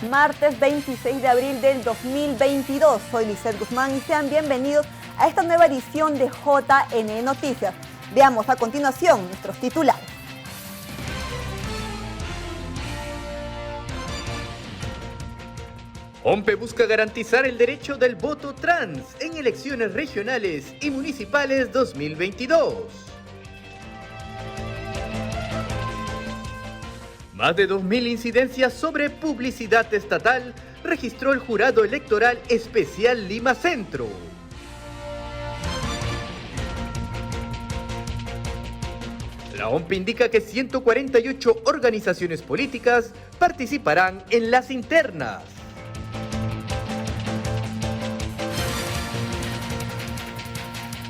martes 26 de abril del 2022. Soy Lizeth Guzmán y sean bienvenidos a esta nueva edición de JN Noticias. Veamos a continuación nuestros titulares. OMPE busca garantizar el derecho del voto trans en elecciones regionales y municipales 2022. Más de 2.000 incidencias sobre publicidad estatal registró el Jurado Electoral Especial Lima Centro. La OMPE indica que 148 organizaciones políticas participarán en las internas.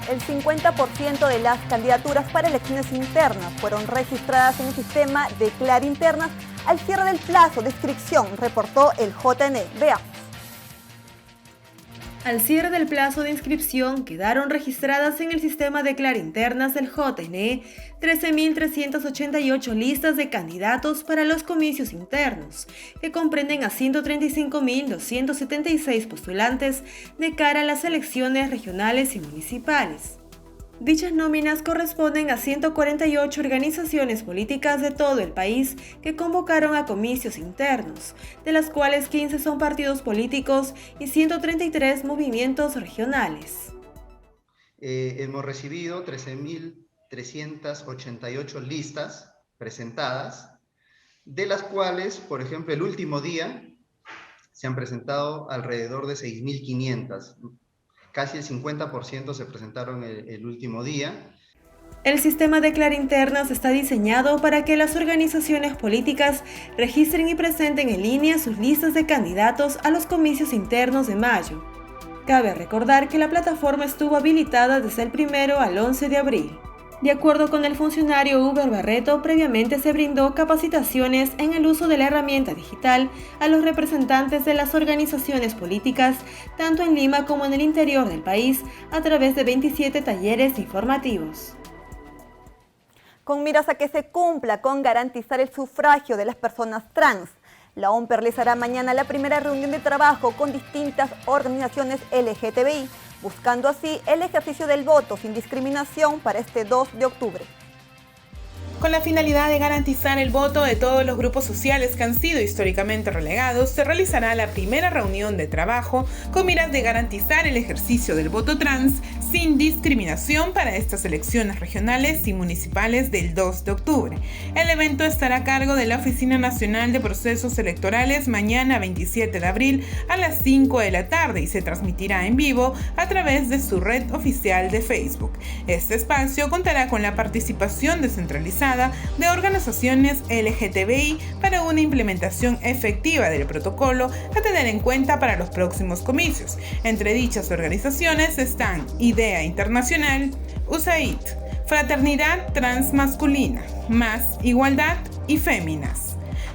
El 50% de las candidaturas para elecciones internas fueron registradas en el sistema de Clarinternas al cierre del plazo de inscripción, reportó el JN. Veamos. Al cierre del plazo de inscripción quedaron registradas en el sistema de Clarinternas del JN 13.388 listas de candidatos para los comicios internos, que comprenden a 135.276 postulantes de cara a las elecciones regionales y municipales. Dichas nóminas corresponden a 148 organizaciones políticas de todo el país que convocaron a comicios internos, de las cuales 15 son partidos políticos y 133 movimientos regionales. Hemos recibido 13.388 listas presentadas, de las cuales, por ejemplo, el último día se han presentado alrededor de 6.500. Casi el 50% se presentaron el último día. El sistema de Clarinternas está diseñado para que las organizaciones políticas registren y presenten en línea sus listas de candidatos a los comicios internos de mayo. Cabe recordar que la plataforma estuvo habilitada desde el 1 al 11 de abril. De acuerdo con el funcionario Uber Barreto, previamente se brindó capacitaciones en el uso de la herramienta digital a los representantes de las organizaciones políticas, tanto en Lima como en el interior del país, a través de 27 talleres informativos. Con miras a que se cumpla con garantizar el sufragio de las personas trans, la OMPE realizará mañana la primera reunión de trabajo con distintas organizaciones LGTBI, buscando así el ejercicio del voto sin discriminación para este 2 de octubre. Con la finalidad de garantizar el voto de todos los grupos sociales que han sido históricamente relegados, se realizará la primera reunión de trabajo con miras de garantizar el ejercicio del voto trans sin discriminación para estas elecciones regionales y municipales del 2 de octubre. El evento estará a cargo de la Oficina Nacional de Procesos Electorales mañana 27 de abril a las 5 de la tarde y se transmitirá en vivo a través de su red oficial de Facebook. Este espacio contará con la participación descentralizada de organizaciones LGTBI para una implementación efectiva del protocolo a tener en cuenta para los próximos comicios. Entre dichas organizaciones están IDEA Internacional, USAID, Fraternidad Transmasculina, Más Igualdad y Féminas.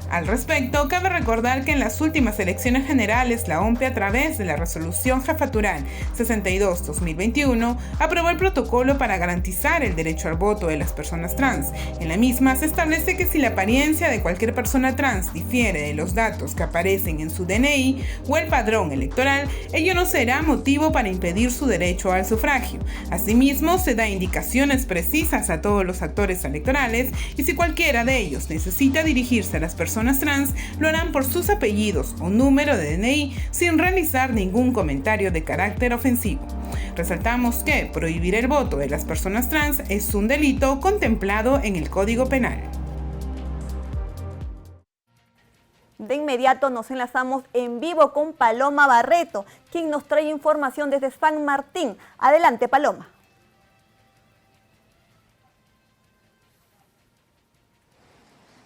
Al respecto, cabe recordar que en las últimas elecciones generales, la OMPE, a través de la Resolución Jefatural 62-2021, aprobó el protocolo para garantizar el derecho al voto de las personas trans. En la misma se establece que si la apariencia de cualquier persona trans difiere de los datos que aparecen en su DNI o el padrón electoral, ello no será motivo para impedir su derecho al sufragio. Asimismo, se da indicaciones precisas a todos los actores electorales y si cualquiera de ellos necesita dirigirse a las personas trans, lo harán por sus apellidos o número de DNI sin realizar ningún comentario de carácter ofensivo. Resaltamos que prohibir el voto de las personas trans es un delito contemplado en el Código Penal. De inmediato nos enlazamos en vivo con Paloma Barreto, quien nos trae información desde San Martín. Adelante, Paloma.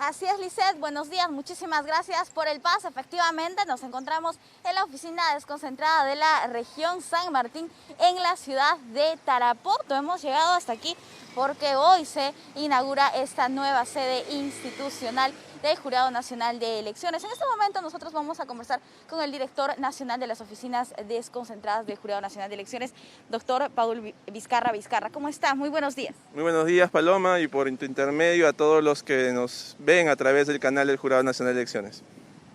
Así es, Lizeth, buenos días, muchísimas gracias por el paso. Efectivamente, nos encontramos en la oficina desconcentrada de la región San Martín en la ciudad de Tarapoto. Hemos llegado hasta aquí porque hoy se inaugura esta nueva sede institucional del Jurado Nacional de Elecciones. En este momento nosotros vamos a conversar con el director nacional de las oficinas desconcentradas del Jurado Nacional de Elecciones, doctor Paul Vizcarra. ¿Cómo está? Muy buenos días. Muy buenos días, Paloma, y por tu intermedio a todos los que nos ven a través del canal del Jurado Nacional de Elecciones.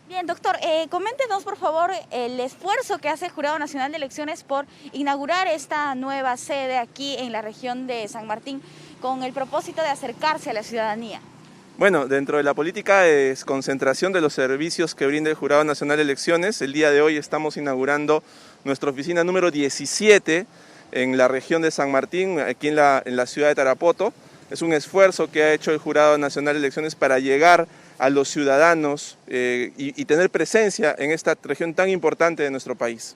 Bien, doctor, coméntenos por favor el esfuerzo que hace el Jurado Nacional de Elecciones por inaugurar esta nueva sede aquí en la región de San Martín con el propósito de acercarse a la ciudadanía. Bueno, dentro de la política de concentración de los servicios que brinda el Jurado Nacional de Elecciones, el día de hoy estamos inaugurando nuestra oficina número 17 en la región de San Martín, aquí en la ciudad de Tarapoto. Es un esfuerzo que ha hecho el Jurado Nacional de Elecciones para llegar a los ciudadanos y tener presencia en esta región tan importante de nuestro país.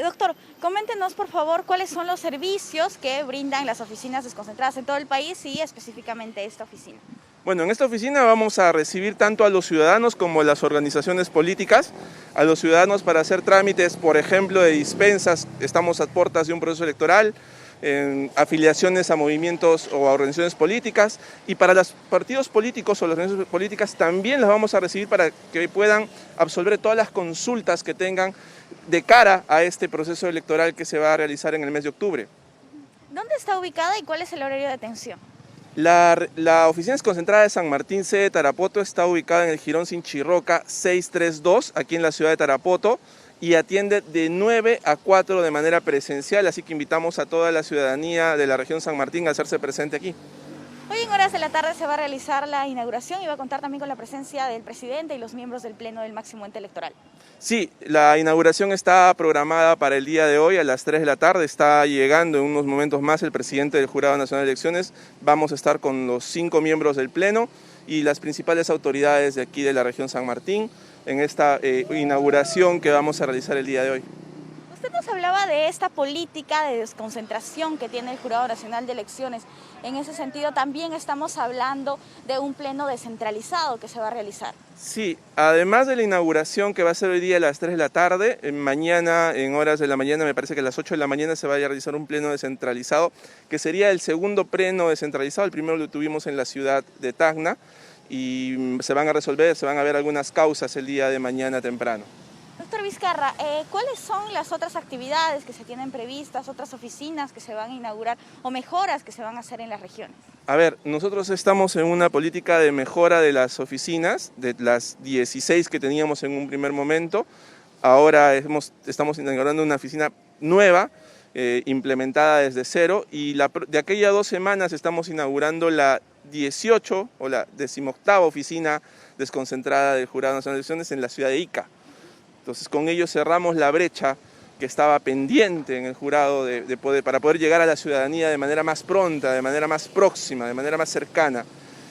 Doctor, coméntenos por favor cuáles son los servicios que brindan las oficinas desconcentradas en todo el país y específicamente esta oficina. Bueno, en esta oficina vamos a recibir tanto a los ciudadanos como a las organizaciones políticas, a los ciudadanos para hacer trámites, por ejemplo, de dispensas, estamos a puertas de un proceso electoral, en afiliaciones a movimientos o a organizaciones políticas, y para los partidos políticos o las organizaciones políticas también las vamos a recibir para que puedan absolver todas las consultas que tengan de cara a este proceso electoral que se va a realizar en el mes de octubre. ¿Dónde está ubicada y cuál es el horario de atención? La oficina desconcentrada de San Martín, sede de Tarapoto, está ubicada en el Jirón Sinchirroca 632, aquí en la ciudad de Tarapoto, y atiende de 9 a 4 de manera presencial, así que invitamos a toda la ciudadanía de la región San Martín a hacerse presente aquí. Hoy en horas de la tarde se va a realizar la inauguración y va a contar también con la presencia del presidente y los miembros del Pleno del Máximo Ente Electoral. Sí, la inauguración está programada para el día de hoy a las 3 de la tarde, está llegando en unos momentos más el presidente del Jurado Nacional de Elecciones, vamos a estar con los 5 miembros del Pleno y las principales autoridades de aquí de la región San Martín en esta inauguración que vamos a realizar el día de hoy. Usted nos hablaba de esta política de desconcentración que tiene el Jurado Nacional de Elecciones. En ese sentido también estamos hablando de un pleno descentralizado que se va a realizar. Sí, además de la inauguración que va a ser hoy día a las 3 de la tarde, mañana en horas de la mañana, me parece que a las 8 de la mañana se va a realizar un pleno descentralizado, que sería el segundo pleno descentralizado, el primero lo tuvimos en la ciudad de Tacna, y se van a ver algunas causas el día de mañana temprano. Doctor Vizcarra, ¿cuáles son las otras actividades que se tienen previstas, otras oficinas que se van a inaugurar o mejoras que se van a hacer en las regiones? A ver, nosotros estamos en una política de mejora de las oficinas, de las 16 que teníamos en un primer momento. Ahora estamos inaugurando una oficina nueva, implementada desde cero, y de aquella 2 semanas estamos inaugurando la 18 o la 18ª oficina desconcentrada del Jurado Nacional de Elecciones en la ciudad de Ica. Entonces con ello cerramos la brecha que estaba pendiente en el jurado para poder llegar a la ciudadanía de manera más pronta, de manera más próxima, de manera más cercana.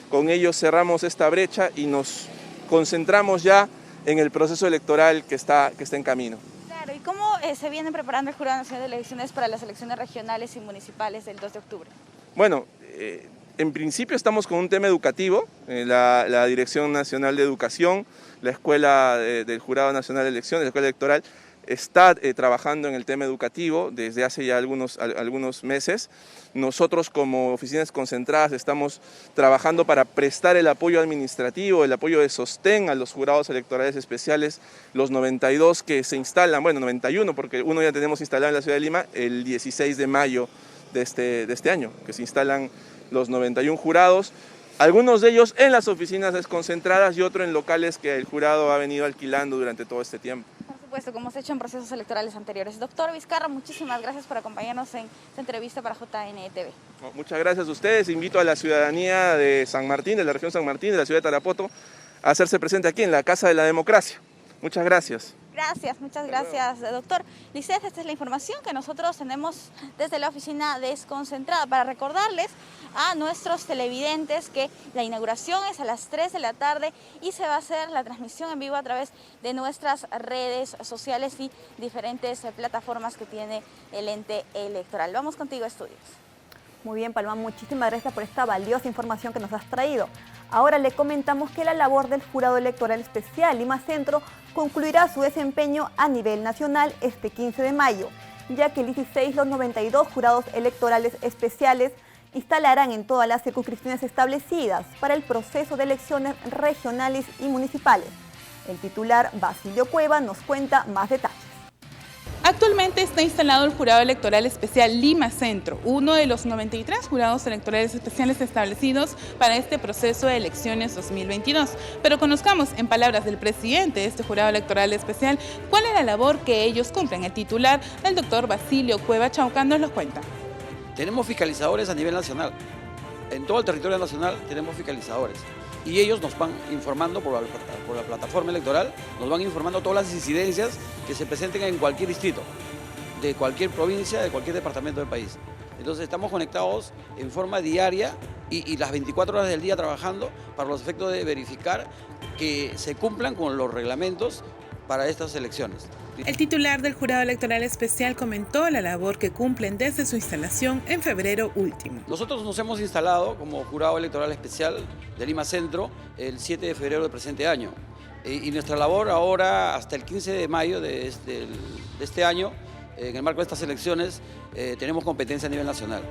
Con ello cerramos esta brecha y nos concentramos ya en el proceso electoral que está en camino. Claro, ¿y cómo se viene preparando el Jurado Nacional de Elecciones para las elecciones regionales y municipales del 2 de octubre? Bueno, en principio estamos con un tema educativo, la Dirección Nacional de Educación, la Escuela del Jurado Nacional de Elecciones, la Escuela Electoral, está trabajando en el tema educativo desde hace ya algunos meses. Nosotros como oficinas concentradas estamos trabajando para prestar el apoyo administrativo, el apoyo de sostén a los jurados electorales especiales, los 92 que se instalan, bueno 91 porque uno ya tenemos instalado en la ciudad de Lima el 16 de mayo de este año, que se instalan los 91 jurados, algunos de ellos en las oficinas desconcentradas y otros en locales que el jurado ha venido alquilando durante todo este tiempo. Por supuesto, como se ha hecho en procesos electorales anteriores. Doctor Vizcarra, muchísimas gracias por acompañarnos en esta entrevista para JNTV. Muchas gracias a ustedes. Invito a la ciudadanía de San Martín, de la región San Martín, de la ciudad de Tarapoto, a hacerse presente aquí en la Casa de la Democracia. Muchas gracias. Gracias, muchas gracias, doctor. Lisset, esta es la información que nosotros tenemos desde la oficina desconcentrada para recordarles a nuestros televidentes que la inauguración es a las 3 de la tarde y se va a hacer la transmisión en vivo a través de nuestras redes sociales y diferentes plataformas que tiene el ente electoral. Vamos contigo, estudios. Muy bien, Palma, muchísimas gracias por esta valiosa información que nos has traído. Ahora le comentamos que la labor del Jurado Electoral Especial Lima Centro concluirá su desempeño a nivel nacional este 15 de mayo, ya que el 16 los 92 jurados electorales especiales instalarán en todas las circunscripciones establecidas para el proceso de elecciones regionales y municipales. El titular Basilio Cueva nos cuenta más detalles. Actualmente está instalado el Jurado Electoral Especial Lima Centro, uno de los 93 jurados electorales especiales establecidos para este proceso de elecciones 2022. Pero conozcamos, en palabras del presidente de este Jurado Electoral Especial, cuál es la labor que ellos cumplen. El titular, el doctor Basilio Cueva Chaucán, nos lo cuenta. Tenemos fiscalizadores a nivel nacional. En todo el territorio nacional tenemos fiscalizadores. Y ellos nos van informando por la plataforma electoral, nos van informando todas las incidencias que se presenten en cualquier distrito, de cualquier provincia, de cualquier departamento del país. Entonces estamos conectados en forma diaria y las 24 horas del día trabajando para los efectos de verificar que se cumplan con los reglamentos para estas elecciones. El titular del Jurado Electoral Especial comentó la labor que cumplen desde su instalación en febrero último. Nosotros nos hemos instalado como Jurado Electoral Especial de Lima Centro el 7 de febrero del presente año. Y nuestra labor ahora, hasta el 15 de mayo de este año, en el marco de estas elecciones, tenemos competencia a nivel nacional.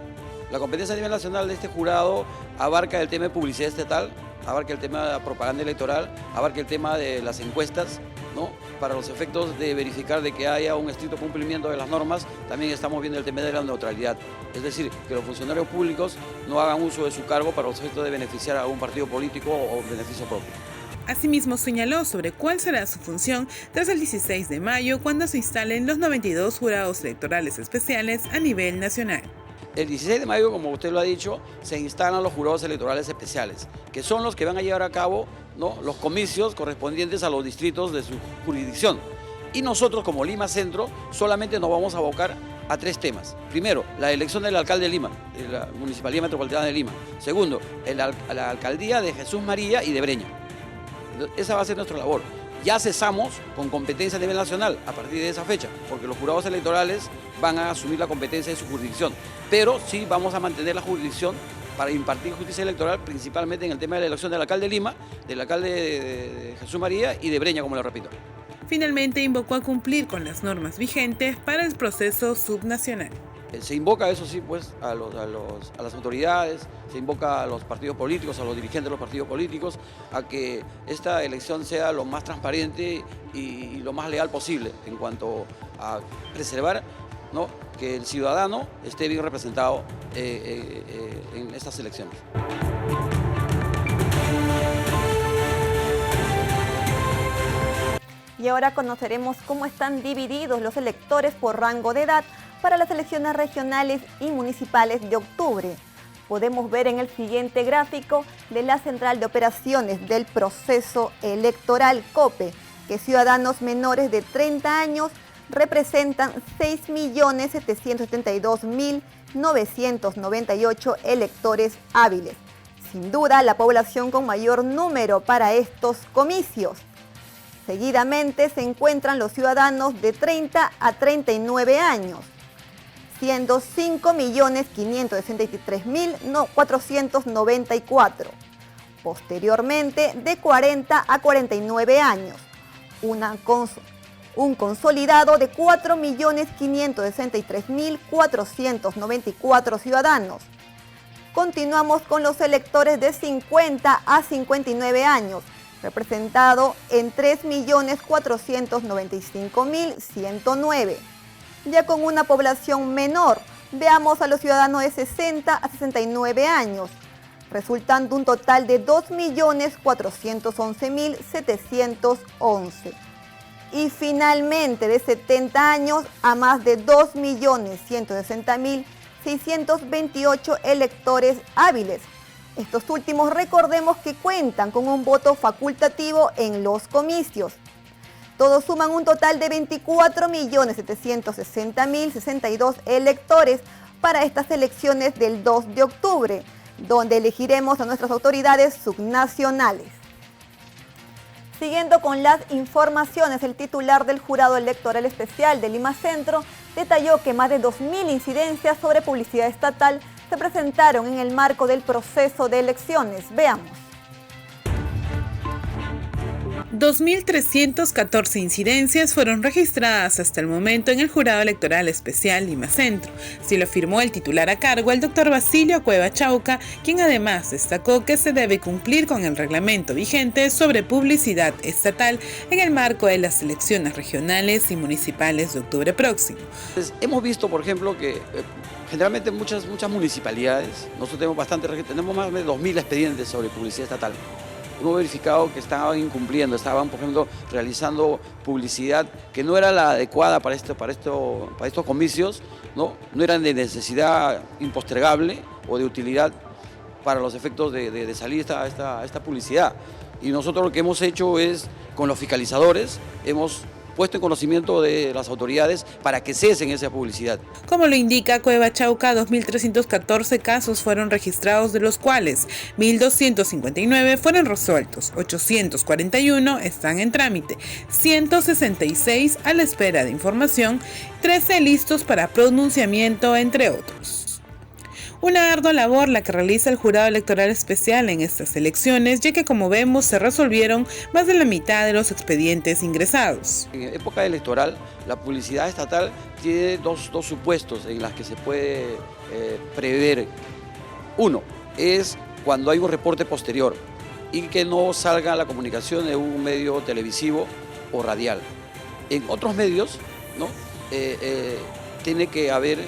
La competencia a nivel nacional de este jurado abarca el tema de publicidad estatal, abarca el tema de propaganda electoral, abarca el tema de las encuestas, ¿no? Para los efectos de verificar de que haya un estricto cumplimiento de las normas. También estamos viendo el tema de la neutralidad, es decir, que los funcionarios públicos no hagan uso de su cargo para los efectos de beneficiar a algún partido político o beneficio propio. Asimismo, señaló sobre cuál será su función tras el 16 de mayo, cuando se instalen los 92 jurados electorales especiales a nivel nacional. El 16 de mayo, como usted lo ha dicho, se instalan los jurados electorales especiales, que son los que van a llevar a cabo, ¿no?, los comicios correspondientes a los distritos de su jurisdicción. Y nosotros, como Lima Centro, solamente nos vamos a abocar a 3 temas. Primero, la elección del alcalde de Lima, de la Municipalidad Metropolitana de Lima. Segundo, la alcaldía de Jesús María y de Breña. Esa va a ser nuestra labor. Ya cesamos con competencia a nivel nacional a partir de esa fecha, porque los jurados electorales van a asumir la competencia de su jurisdicción. Pero sí vamos a mantener la jurisdicción para impartir justicia electoral, principalmente en el tema de la elección del alcalde de Lima, del alcalde de Jesús María y de Breña, como lo repito. Finalmente, invocó a cumplir con las normas vigentes para el proceso subnacional. Se invoca, eso sí, pues, a las autoridades, se invoca a los partidos políticos, a los dirigentes de los partidos políticos, a que esta elección sea lo más transparente y lo más leal posible en cuanto a preservar, ¿no?, que el ciudadano esté bien representado en estas elecciones. Y ahora conoceremos cómo están divididos los electores por rango de edad para las elecciones regionales y municipales de octubre. Podemos ver en el siguiente gráfico de la Central de Operaciones del Proceso Electoral COPE que ciudadanos menores de 30 años representan 6.772.998 electores hábiles. Sin duda, la población con mayor número para estos comicios. Seguidamente se encuentran los ciudadanos de 30 a 39 años, siendo 5.563.494. Posteriormente, de 40 a 49 años, un consolidado de 4.563.494 ciudadanos. Continuamos con los electores de 50 a 59 años, representado en 3.495.109. Ya con una población menor, veamos a los ciudadanos de 60 a 69 años, resultando un total de 2.411.711. Y finalmente, de 70 años a más de 2.160.628 electores hábiles. Estos últimos, recordemos que cuentan con un voto facultativo en los comicios. Todos suman un total de 24.760.062 electores para estas elecciones del 2 de octubre, donde elegiremos a nuestras autoridades subnacionales. Siguiendo con las informaciones, el titular del Jurado Electoral Especial de Lima Centro detalló que más de 2.000 incidencias sobre publicidad estatal se presentaron en el marco del proceso de elecciones. Veamos. 2.314 incidencias fueron registradas hasta el momento en el Jurado Electoral Especial Lima Centro. Así lo afirmó el titular a cargo, el doctor Basilio Cueva Chauca, quien además destacó que se debe cumplir con el reglamento vigente sobre publicidad estatal en el marco de las elecciones regionales y municipales de octubre próximo. Hemos visto, por ejemplo, que generalmente muchas municipalidades, nosotros tenemos más de 2.000 expedientes sobre publicidad estatal. Hemos verificado que estaban incumpliendo, estaban, por ejemplo, realizando publicidad que no era la adecuada para estos comicios, no eran de necesidad impostergable o de utilidad para los efectos de salir esta publicidad. Y nosotros lo que hemos hecho es, con los fiscalizadores, hemos puesto en conocimiento de las autoridades para que cesen esa publicidad. Como lo indica Cueva Chauca, 2.314 casos fueron registrados, de los cuales 1.259 fueron resueltos, 841 están en trámite, 166 a la espera de información, 13 listos para pronunciamiento, entre otros. Una ardua labor la que realiza el Jurado Electoral Especial en estas elecciones, ya que, como vemos, se resolvieron más de la mitad de los expedientes ingresados. En época electoral, la publicidad estatal tiene dos supuestos en las que se puede prever. Uno es cuando hay un reporte posterior y que no salga la comunicación de un medio televisivo o radial. En otros medios, ¿no? Tiene que haber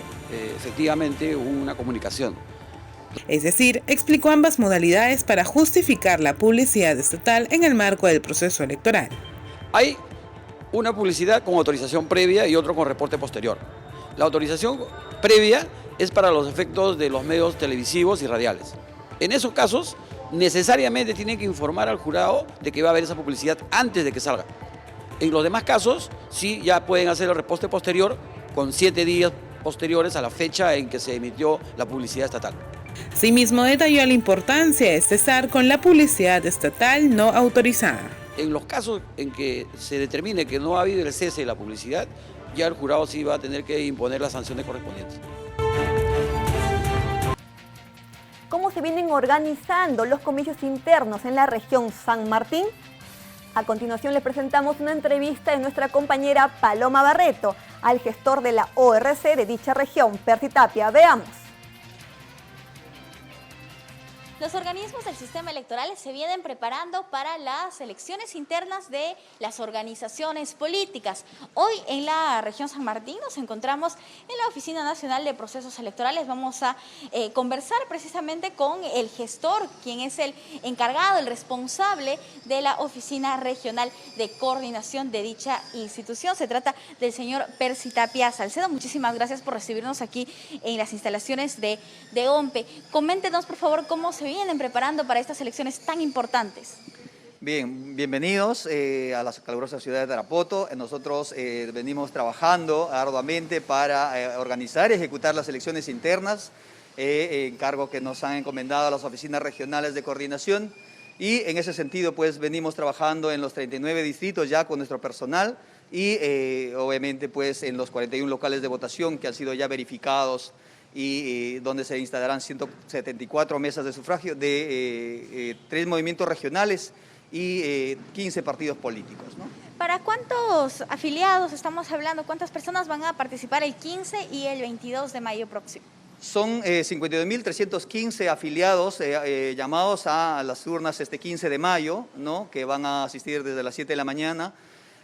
efectivamente una comunicación. Es decir, explicó ambas modalidades para justificar la publicidad estatal en el marco del proceso electoral. Hay una publicidad con autorización previa y otro con reporte posterior. La autorización previa es para los efectos de los medios televisivos y radiales. En esos casos, necesariamente tienen que informar al jurado de que va a haber esa publicidad antes de que salga. En los demás casos, sí, ya pueden hacer el reporte posterior con 7 días posteriores a la fecha en que se emitió la publicidad estatal. Asimismo, detalló la importancia de cesar con la publicidad estatal no autorizada. En los casos en que se determine que no ha habido el cese de la publicidad, ya el jurado sí va a tener que imponer las sanciones correspondientes. ¿Cómo se vienen organizando los comicios internos en la región San Martín? A continuación les presentamos una entrevista de nuestra compañera Paloma Barreto al gestor de la ORC de dicha región, Percy Tapia. Veamos. Los organismos del sistema electoral se vienen preparando para las elecciones internas de las organizaciones políticas. Hoy en la región San Martín nos encontramos en la Oficina Nacional de Procesos Electorales. Vamos a conversar precisamente con el gestor, quien es el encargado, el responsable de la Oficina Regional de Coordinación de dicha institución. Se trata del señor Percy Tapia Salcedo. Muchísimas gracias por recibirnos aquí en las instalaciones de OMPE. Coméntenos, por favor, cómo se vienen preparando para estas elecciones tan importantes. Bien, bienvenidos a la calurosa ciudad de Tarapoto. Nosotros venimos trabajando arduamente para organizar y ejecutar las elecciones internas, encargo que nos han encomendado a las oficinas regionales de coordinación, y en ese sentido pues venimos trabajando en los 39 distritos ya con nuestro personal y obviamente pues en los 41 locales de votación que han sido ya verificados y donde se instalarán 174 mesas de sufragio de 3 movimientos regionales y 15 partidos políticos, ¿no? ¿Para cuántos afiliados estamos hablando? ¿Cuántas personas van a participar el 15 y el 22 de mayo próximo? Son 52.315 afiliados llamados a las urnas este 15 de mayo, ¿no? Que van a asistir desde las 7 de la mañana.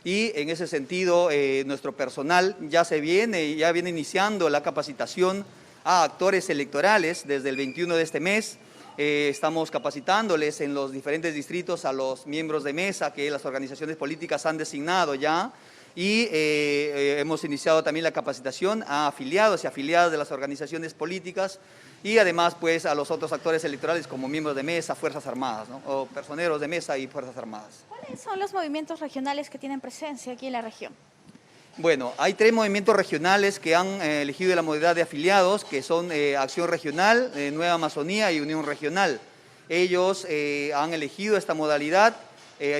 Y en ese sentido nuestro personal ya viene iniciando la capacitación a actores electorales desde el 21 de este mes. Estamos capacitándoles en los diferentes distritos a los miembros de mesa que las organizaciones políticas han designado ya, y hemos iniciado también la capacitación a afiliados y afiliadas de las organizaciones políticas y además pues a los otros actores electorales como miembros de mesa, Fuerzas Armadas, ¿no? O personeros de mesa y Fuerzas Armadas. ¿Cuáles son los movimientos regionales que tienen presencia aquí en la región? Bueno, hay 3 movimientos regionales que han elegido la modalidad de afiliados, que son Acción Regional, Nueva Amazonía y Unión Regional. Ellos han elegido esta modalidad.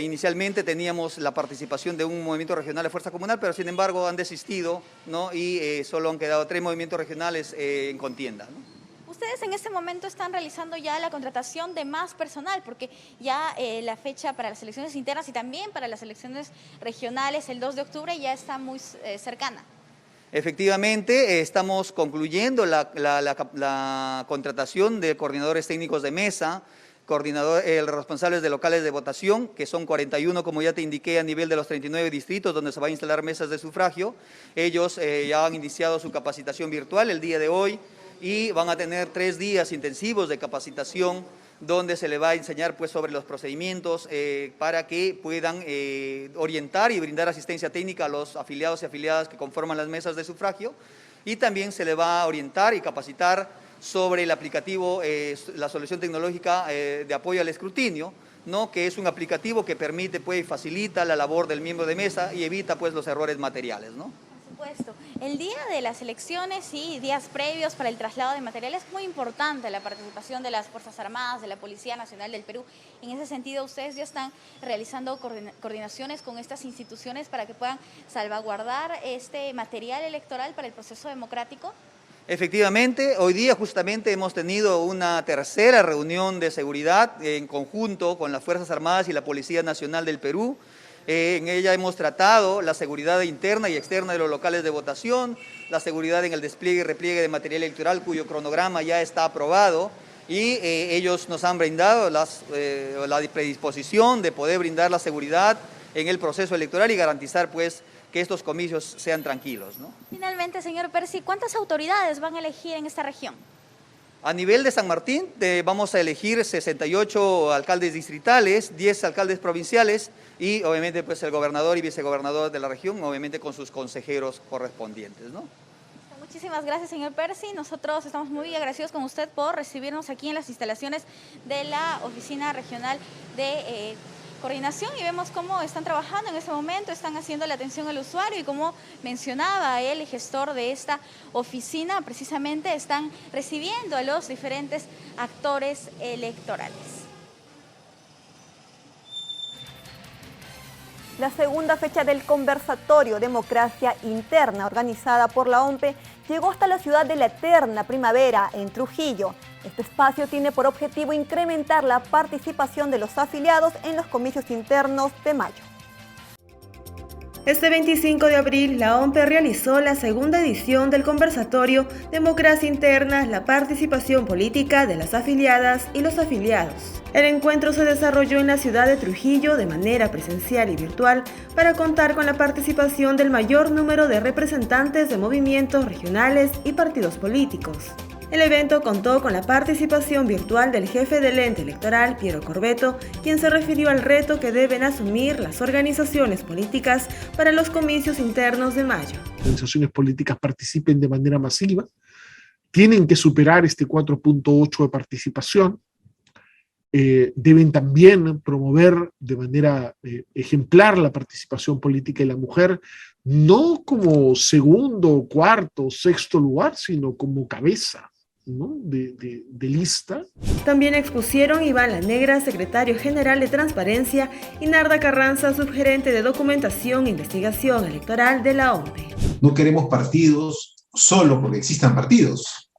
Inicialmente teníamos la participación de un movimiento regional de Fuerza Comunal, pero sin embargo han desistido, ¿no? Y solo han quedado 3 movimientos regionales en contienda, ¿no? Ustedes en este momento están realizando ya la contratación de más personal, porque ya la fecha para las elecciones internas y también para las elecciones regionales, el 2 de octubre, ya está muy cercana. Efectivamente, estamos concluyendo la contratación de coordinadores técnicos de mesa, responsables de locales de votación, que son 41, como ya te indiqué, a nivel de los 39 distritos donde se van a instalar mesas de sufragio. Ellos ya han iniciado su capacitación virtual el día de hoy y van a tener 3 días intensivos de capacitación donde se les va a enseñar pues, sobre los procedimientos para que puedan orientar y brindar asistencia técnica a los afiliados y afiliadas que conforman las mesas de sufragio, y también se les va a orientar y capacitar sobre el aplicativo, la solución tecnológica de apoyo al escrutinio, ¿no? Que es un aplicativo que permite pues, y facilita la labor del miembro de mesa y evita pues, los errores materiales, ¿no? Por supuesto. El día de las elecciones y días previos para el traslado de materiales es muy importante la participación de las Fuerzas Armadas, de la Policía Nacional del Perú. En ese sentido, ustedes ya están realizando coordinaciones con estas instituciones para que puedan salvaguardar este material electoral para el proceso democrático. Efectivamente, hoy día justamente hemos tenido una tercera reunión de seguridad en conjunto con las Fuerzas Armadas y la Policía Nacional del Perú. En ella hemos tratado la seguridad interna y externa de los locales de votación, la seguridad en el despliegue y repliegue de material electoral cuyo cronograma ya está aprobado, y ellos nos han brindado la predisposición de poder brindar la seguridad en el proceso electoral y garantizar pues que estos comicios sean tranquilos, ¿no? Finalmente, señor Percy, ¿cuántas autoridades van a elegir en esta región? A nivel de San Martín vamos a elegir 68 alcaldes distritales, 10 alcaldes provinciales y obviamente pues el gobernador y vicegobernador de la región, obviamente con sus consejeros correspondientes, ¿no? Muchísimas gracias, señor Percy. Nosotros estamos muy agradecidos con usted por recibirnos aquí en las instalaciones de la Oficina Regional de Coordinación, y vemos cómo están trabajando en este momento, están haciendo la atención al usuario y, como mencionaba el gestor de esta oficina, precisamente están recibiendo a los diferentes actores electorales. La segunda fecha del conversatorio Democracia Interna, organizada por la OMPE, llegó hasta la ciudad de la eterna primavera, en Trujillo. Este espacio tiene por objetivo incrementar la participación de los afiliados en los comicios internos de mayo. Este 25 de abril, la OMPE realizó la segunda edición del conversatorio Democracia Interna, la participación política de las afiliadas y los afiliados. El encuentro se desarrolló en la ciudad de Trujillo de manera presencial y virtual para contar con la participación del mayor número de representantes de movimientos regionales y partidos políticos. El evento contó con la participación virtual del jefe del ente electoral, Piero Corbeto, quien se refirió al reto que deben asumir las organizaciones políticas para los comicios internos de mayo. Las organizaciones políticas participen de manera masiva, tienen que superar este 4.8 de participación, deben también promover de manera ejemplar la participación política de la mujer, no como segundo, cuarto, sexto lugar, sino como cabeza, ¿no? de lista. También expusieron Iván La Negra, secretario general de Transparencia, y Narda Carranza, subgerente de Documentación e Investigación Electoral de la OMPE. No queremos partidos solo porque existan partidos,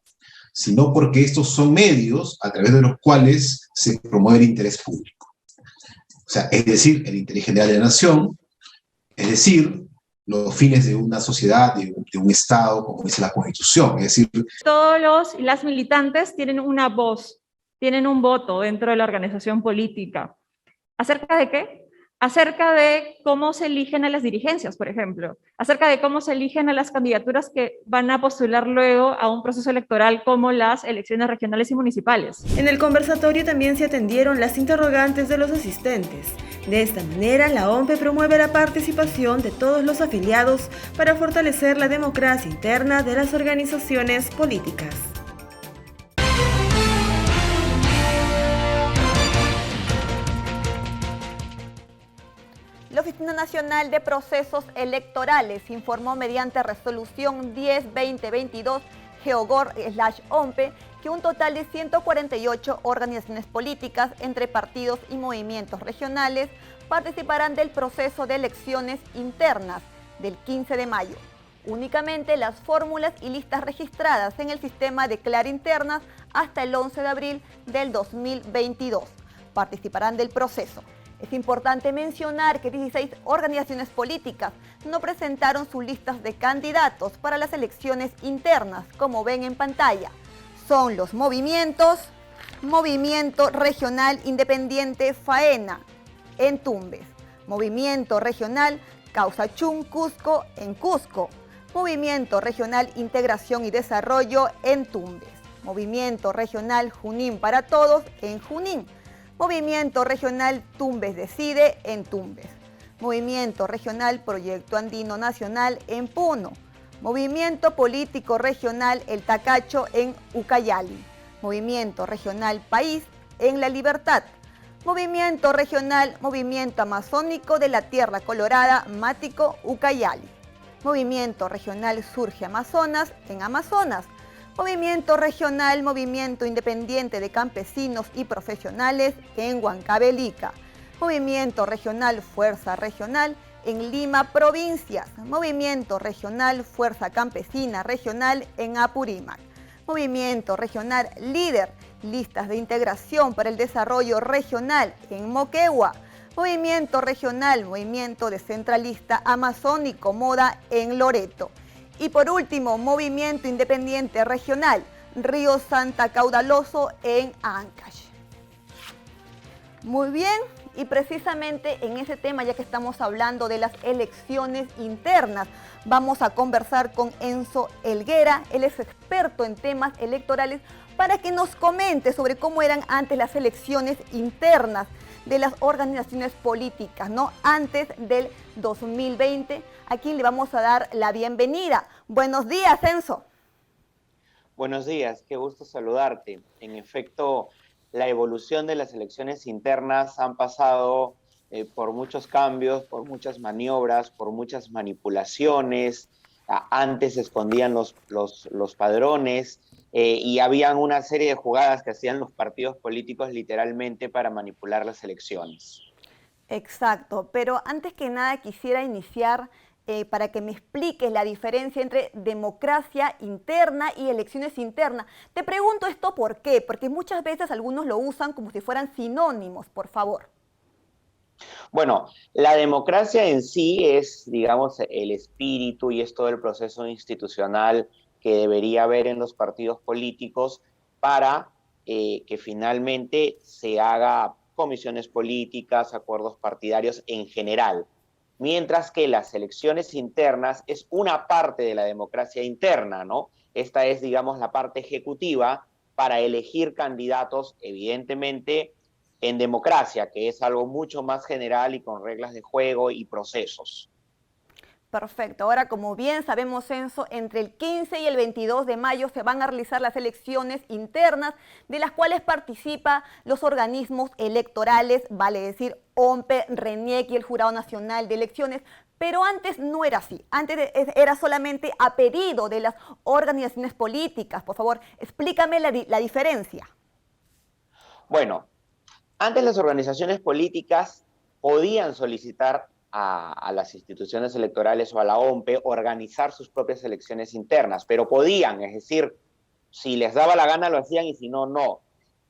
sino porque estos son medios a través de los cuales se promueve el interés público. O sea, es decir, el interés general de la nación, es decir, los fines de una sociedad, de un Estado, como dice la Constitución. Es decir, todos las militantes tienen una voz, tienen un voto dentro de la organización política. ¿Acerca de qué? Acerca de cómo se eligen a las dirigencias, por ejemplo, acerca de cómo se eligen a las candidaturas que van a postular luego a un proceso electoral como las elecciones regionales y municipales. En el conversatorio también se atendieron las interrogantes de los asistentes. De esta manera, la OMPE promueve la participación de todos los afiliados para fortalecer la democracia interna de las organizaciones políticas. La Oficina Nacional de Procesos Electorales informó mediante resolución 10-2022 GEOGOR/OMPE que un total de 148 organizaciones políticas entre partidos y movimientos regionales participarán del proceso de elecciones internas del 15 de mayo. únicamente las fórmulas y listas registradas en el sistema de Clarinternas hasta el 11 de abril del 2022. Participarán del proceso. Es importante mencionar que 16 organizaciones políticas no presentaron sus listas de candidatos para las elecciones internas, como ven en pantalla. Son los movimientos: Movimiento Regional Independiente Faena, en Tumbes; Movimiento Regional Causachún Cusco, en Cusco; Movimiento Regional Integración y Desarrollo, en Tumbes; Movimiento Regional Junín para Todos, en Junín; Movimiento Regional Tumbes Decide, en Tumbes; Movimiento Regional Proyecto Andino Nacional, en Puno; Movimiento Político Regional El Tacacho, en Ucayali; Movimiento Regional País, en La Libertad; Movimiento Regional Movimiento Amazónico de la Tierra Colorada, Mático, Ucayali; Movimiento Regional Surge Amazonas, en Amazonas; Movimiento Regional Movimiento Independiente de Campesinos y Profesionales, en Huancavelica; Movimiento Regional Fuerza Regional, en Lima, Provincias; Movimiento Regional Fuerza Campesina Regional, en Apurímac; Movimiento Regional Líder, Listas de Integración para el Desarrollo Regional, en Moquegua; Movimiento Regional Movimiento Descentralista Amazónico Moda, en Loreto; y por último, Movimiento Independiente Regional Río Santa Caudaloso, en Ancash. Muy bien, y precisamente en ese tema, ya que estamos hablando de las elecciones internas, vamos a conversar con Enzo Helguera. Él es experto en temas electorales, para que nos comente sobre cómo eran antes las elecciones internas de las organizaciones políticas, ¿no? Antes del 2020, a quien le vamos a dar la bienvenida. Buenos días, Enzo. Buenos días, qué gusto saludarte. En efecto, la evolución de las elecciones internas han pasado por muchos cambios, por muchas maniobras, por muchas manipulaciones. Antes se escondían los padrones y habían una serie de jugadas que hacían los partidos políticos literalmente para manipular las elecciones. Exacto, pero antes que nada quisiera iniciar para que me expliques la diferencia entre democracia interna y elecciones internas. Te pregunto esto ¿por qué? Porque muchas veces algunos lo usan como si fueran sinónimos, por favor. Bueno, la democracia en sí es, digamos, el espíritu y es todo el proceso institucional que debería haber en los partidos políticos para que finalmente se haga comisiones políticas, acuerdos partidarios en general. Mientras que las elecciones internas es una parte de la democracia interna, ¿no? Esta es, digamos, la parte ejecutiva para elegir candidatos, evidentemente, en democracia, que es algo mucho más general y con reglas de juego y procesos. Perfecto. Ahora, como bien sabemos, Enzo, entre el 15 y el 22 de mayo se van a realizar las elecciones internas, de las cuales participan los organismos electorales, vale decir, OMPE, RENIEC y el Jurado Nacional de Elecciones. Pero antes no era así. Antes era solamente a pedido de las organizaciones políticas. Por favor, explícame la diferencia. Bueno, antes las organizaciones políticas podían solicitar a las instituciones electorales o a la OMPE organizar sus propias elecciones internas, pero podían, es decir, si les daba la gana lo hacían y si no, no.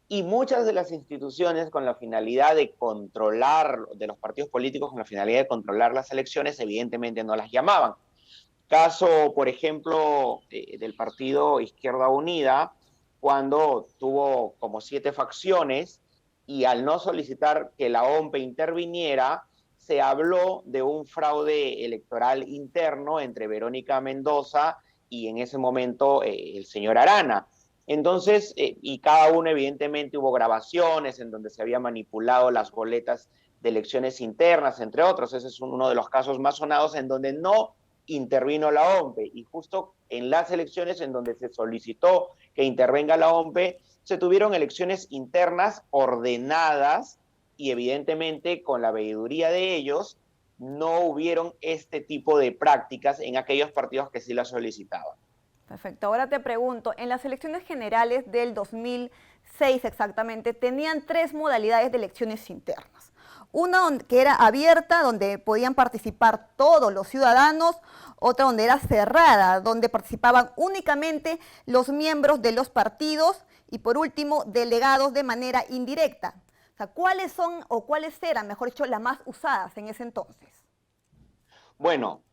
Y muchas de las instituciones con la finalidad de controlar, de los partidos políticos con la finalidad de controlar las elecciones, evidentemente no las llamaban. Caso, por ejemplo, del partido Izquierda Unida, cuando tuvo como 7 facciones y al no solicitar que la OMPE interviniera, se habló de un fraude electoral interno entre Verónica Mendoza y en ese momento el señor Arana. Entonces, y cada uno evidentemente hubo grabaciones en donde se había manipulado las boletas de elecciones internas, entre otros. Ese es uno de los casos más sonados en donde no intervino la OMPE. Y justo en las elecciones en donde se solicitó que intervenga la OMPE, se tuvieron elecciones internas ordenadas y evidentemente con la veeduría de ellos no hubieron este tipo de prácticas en aquellos partidos que sí las solicitaban. Perfecto. Ahora te pregunto, en las elecciones generales del 2006 exactamente, tenían 3 modalidades de elecciones internas. Una que era abierta, donde podían participar todos los ciudadanos, otra donde era cerrada, donde participaban únicamente los miembros de los partidos y por último, delegados de manera indirecta. O sea, ¿cuáles son o cuáles eran, mejor dicho, las más usadas en ese entonces? Bueno,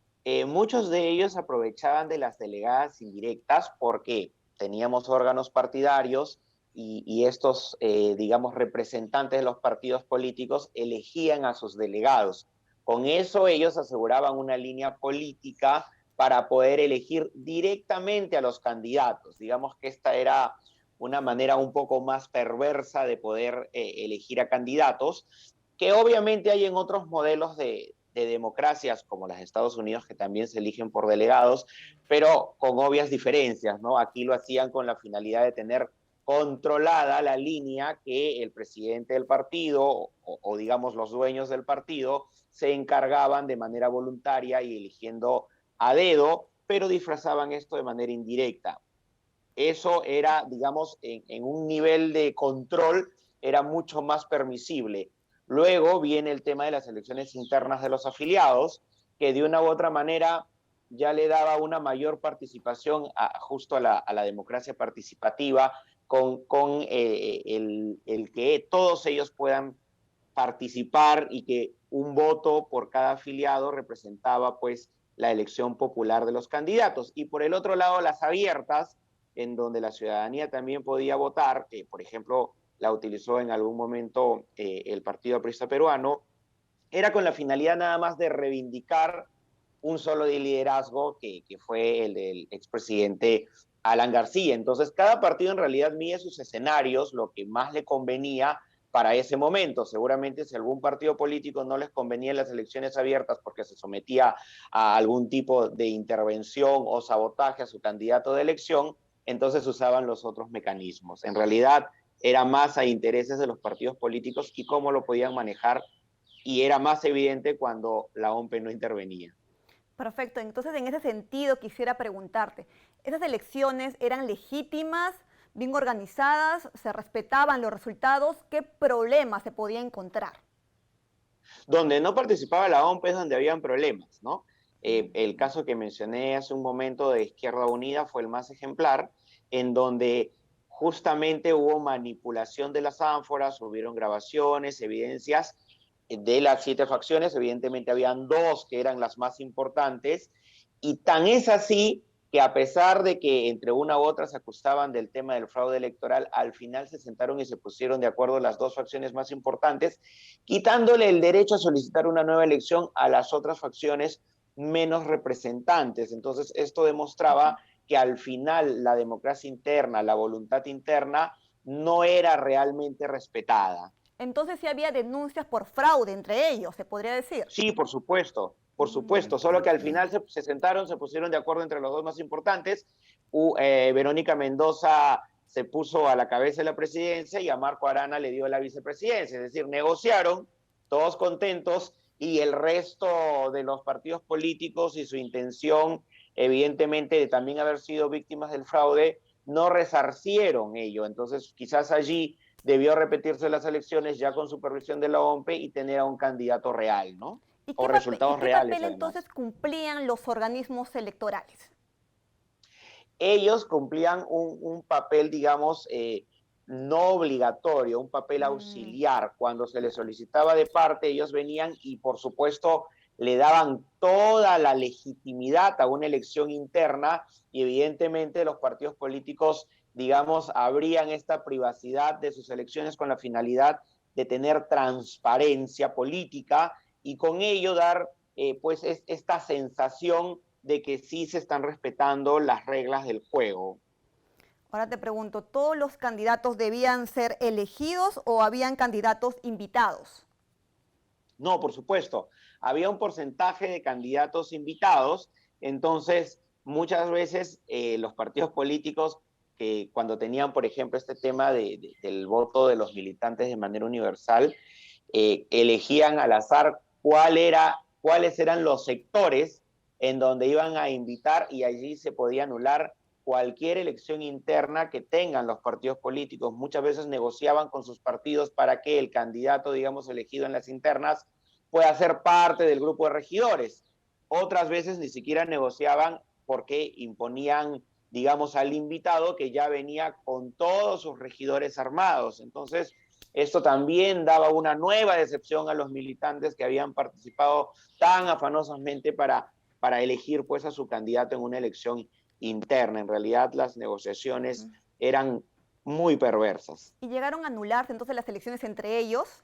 muchos de ellos aprovechaban de las delegadas indirectas porque teníamos órganos partidarios y estos, digamos, representantes de los partidos políticos elegían a sus delegados. Con eso ellos aseguraban una línea política para poder elegir directamente a los candidatos. Digamos que esta era una manera un poco más perversa de poder elegir a candidatos, que obviamente hay en otros modelos de democracias como las de Estados Unidos, que también se eligen por delegados, pero con obvias diferencias, ¿no? Aquí lo hacían con la finalidad de tener controlada la línea que el presidente del partido o digamos los dueños del partido se encargaban de manera voluntaria y eligiendo a dedo, pero disfrazaban esto de manera indirecta. Eso era, digamos, en un nivel de control, era mucho más permisible. Luego viene el tema de las elecciones internas de los afiliados, que de una u otra manera ya le daba una mayor participación justo a la democracia participativa, con el que todos ellos puedan participar y que un voto por cada afiliado representaba pues la elección popular de los candidatos. Y por el otro lado, las abiertas, en donde la ciudadanía también podía votar, que por ejemplo la utilizó en algún momento el Partido Aprista Peruano, era con la finalidad nada más de reivindicar un solo liderazgo que fue el del expresidente Alan García. Entonces, cada partido en realidad mide sus escenarios, lo que más le convenía para ese momento. Seguramente si algún partido político no les convenía las elecciones abiertas porque se sometía a algún tipo de intervención o sabotaje a su candidato de elección, entonces usaban los otros mecanismos. En realidad, era más a intereses de los partidos políticos y cómo lo podían manejar, y era más evidente cuando la OMP no intervenía. Perfecto, entonces en ese sentido quisiera preguntarte, ¿esas elecciones eran legítimas, bien organizadas, se respetaban los resultados? ¿Qué problemas se podía encontrar? Donde no participaba la OMP es donde habían problemas, ¿no? El caso que mencioné hace un momento de Izquierda Unida fue el más ejemplar, en donde justamente hubo manipulación de las ánforas, hubieron grabaciones, evidencias de las 7 facciones. Evidentemente habían 2 que eran las más importantes, y tan es así que a pesar de que entre una u otra se acusaban del tema del fraude electoral, al final se sentaron y se pusieron de acuerdo las 2 facciones más importantes, quitándole el derecho a solicitar una nueva elección a las otras facciones menos representantes. Entonces esto demostraba que al final la democracia interna, la voluntad interna, no era realmente respetada. Entonces sí había denuncias por fraude entre ellos, se podría decir. Sí, por supuesto, solo que al final se sentaron, se pusieron de acuerdo entre los 2 más importantes. Verónica Mendoza se puso a la cabeza de la presidencia y a Marco Arana le dio la vicepresidencia, es decir, negociaron, todos contentos, y el resto de los partidos políticos y su intención, evidentemente, de también haber sido víctimas del fraude, no resarcieron ello. Entonces, quizás allí debió repetirse las elecciones ya con supervisión de la OMP y tener a un candidato real, ¿no? O resultados reales. ¿Qué papel entonces cumplían los organismos electorales? Ellos cumplían un papel, digamos, no obligatorio, un papel auxiliar. Cuando se les solicitaba de parte, ellos venían y, por supuesto, le daban toda la legitimidad a una elección interna, y evidentemente los partidos políticos, digamos, abrían esta privacidad de sus elecciones con la finalidad de tener transparencia política y con ello dar pues esta sensación de que sí se están respetando las reglas del juego. Ahora te pregunto, ¿todos los candidatos debían ser elegidos o habían candidatos invitados? No, por supuesto. Había un porcentaje de candidatos invitados, entonces muchas veces los partidos políticos que cuando tenían, por ejemplo, este tema del voto de los militantes de manera universal, elegían al azar cuáles eran los sectores en donde iban a invitar, y allí se podía anular cualquier elección interna que tengan los partidos políticos. Muchas veces negociaban con sus partidos para que el candidato, digamos, elegido en las internas pueda ser parte del grupo de regidores. Otras veces ni siquiera negociaban porque imponían, digamos, al invitado que ya venía con todos sus regidores armados. Entonces, esto también daba una nueva decepción a los militantes que habían participado tan afanosamente para elegir pues a su candidato en una elección interna. En realidad las negociaciones eran muy perversas. ¿Y llegaron a anularse entonces las elecciones entre ellos?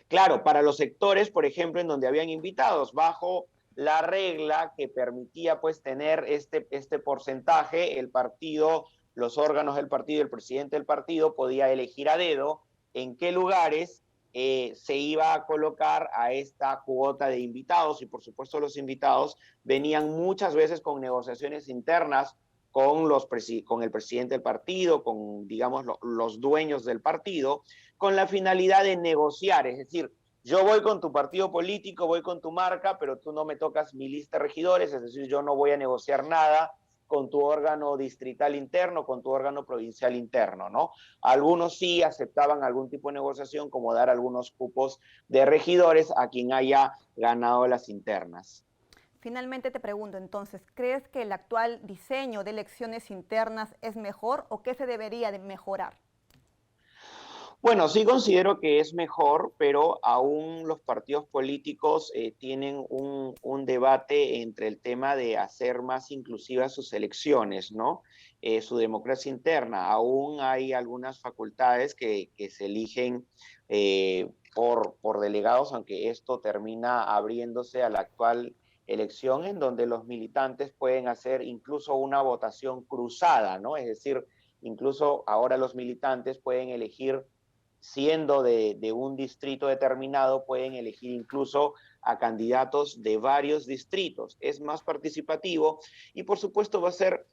Claro, para los sectores, por ejemplo, en donde habían invitados, bajo la regla que permitía pues tener este porcentaje, el partido, los órganos del partido, el presidente del partido podía elegir a dedo en qué lugares se iba a colocar a esta cuota de invitados, y por supuesto los invitados venían muchas veces con negociaciones internas con el presidente del partido, con, digamos, los dueños del partido, con la finalidad de negociar, es decir, yo voy con tu partido político, voy con tu marca, pero tú no me tocas mi lista de regidores, es decir, yo no voy a negociar nada con tu órgano distrital interno, con tu órgano provincial interno, ¿no? Algunos sí aceptaban algún tipo de negociación, como dar algunos cupos de regidores a quien haya ganado las internas. Finalmente te pregunto entonces, ¿crees que el actual diseño de elecciones internas es mejor o qué se debería de mejorar? Bueno, sí considero que es mejor, pero aún los partidos políticos tienen un debate entre el tema de hacer más inclusivas sus elecciones, ¿no? Su democracia interna. Aún hay algunas facultades que se eligen por delegados, aunque esto termina abriéndose a la actual elección, en donde los militantes pueden hacer incluso una votación cruzada, ¿no? Es decir, incluso ahora los militantes pueden elegir, siendo de un distrito determinado, pueden elegir incluso a candidatos de varios distritos. Es más participativo y por supuesto va a ser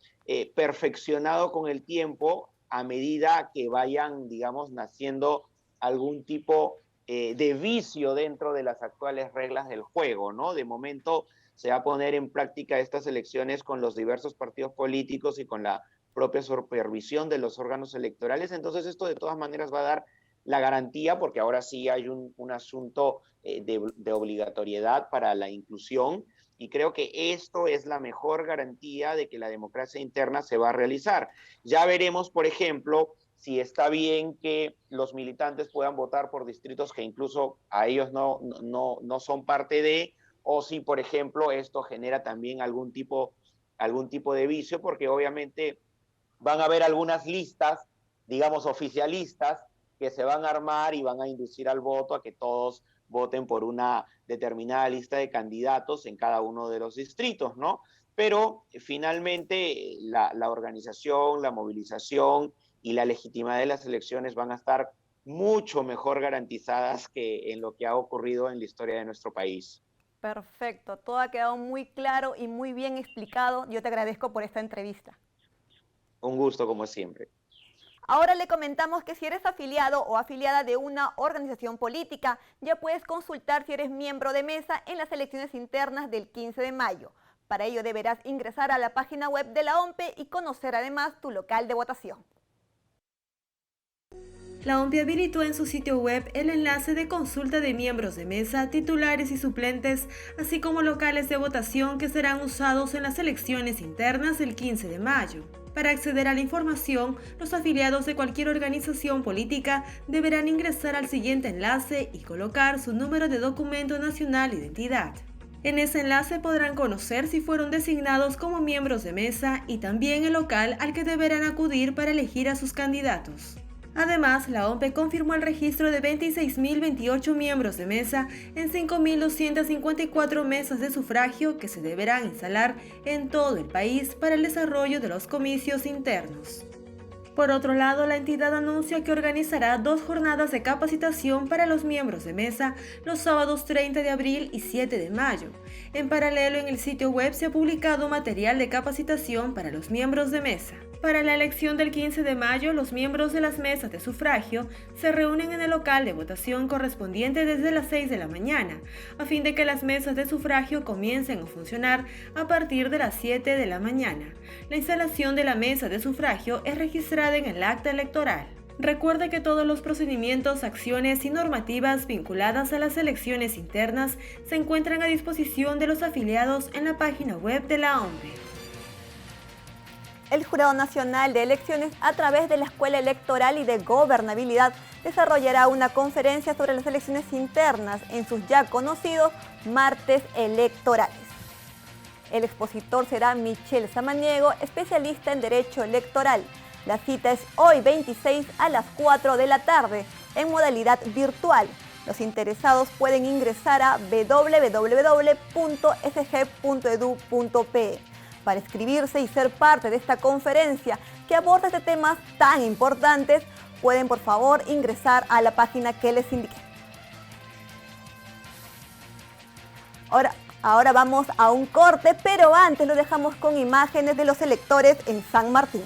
perfeccionado con el tiempo a medida que vayan, digamos, naciendo algún tipo de vicio dentro de las actuales reglas del juego, ¿no? De momento se va a poner en práctica estas elecciones con los diversos partidos políticos y con la propia supervisión de los órganos electorales. Entonces esto de todas maneras va a dar la garantía, porque ahora sí hay un asunto de obligatoriedad para la inclusión, y creo que esto es la mejor garantía de que la democracia interna se va a realizar. Ya veremos, por ejemplo, si está bien que los militantes puedan votar por distritos que incluso a ellos no son parte de, o si, por ejemplo, esto genera también algún tipo de vicio, porque obviamente van a haber algunas listas, digamos, oficialistas, que se van a armar y van a inducir al voto a que todos voten por una determinada lista de candidatos en cada uno de los distritos, ¿no? Pero finalmente la organización, la movilización y la legitimidad de las elecciones van a estar mucho mejor garantizadas que en lo que ha ocurrido en la historia de nuestro país. Perfecto, todo ha quedado muy claro y muy bien explicado. Yo te agradezco por esta entrevista. Un gusto, como siempre. Ahora le comentamos que si eres afiliado o afiliada de una organización política, ya puedes consultar si eres miembro de mesa en las elecciones internas del 15 de mayo. Para ello deberás ingresar a la página web de la OMPE y conocer además tu local de votación. La OMPE habilitó en su sitio web el enlace de consulta de miembros de mesa, titulares y suplentes, así como locales de votación que serán usados en las elecciones internas del 15 de mayo. Para acceder a la información, los afiliados de cualquier organización política deberán ingresar al siguiente enlace y colocar su número de documento nacional de identidad. En ese enlace podrán conocer si fueron designados como miembros de mesa y también el local al que deberán acudir para elegir a sus candidatos. Además, la OMPE confirmó el registro de 26.028 miembros de mesa en 5.254 mesas de sufragio que se deberán instalar en todo el país para el desarrollo de los comicios internos. Por otro lado, la entidad anuncia que organizará 2 jornadas de capacitación para los miembros de mesa los sábados 30 de abril y 7 de mayo. En paralelo, en el sitio web se ha publicado material de capacitación para los miembros de mesa. Para la elección del 15 de mayo, los miembros de las mesas de sufragio se reúnen en el local de votación correspondiente desde las 6 de la mañana, a fin de que las mesas de sufragio comiencen a funcionar a partir de las 7 de la mañana. La instalación de la mesa de sufragio es registrada en el acta electoral. Recuerde que todos los procedimientos, acciones y normativas vinculadas a las elecciones internas se encuentran a disposición de los afiliados en la página web de la OMPE. El Jurado Nacional de Elecciones, a través de la Escuela Electoral y de Gobernabilidad, desarrollará una conferencia sobre las elecciones internas en sus ya conocidos martes electorales. El expositor será Michel Samaniego, especialista en Derecho Electoral. La cita es hoy 26 a las 4 de la tarde, en modalidad virtual. Los interesados pueden ingresar a www.sg.edu.pe. Para inscribirse y ser parte de esta conferencia que aborda este temas tan importantes, pueden por favor ingresar a la página que les indiqué. Ahora vamos a un corte, pero antes lo dejamos con imágenes de los electores en San Martín.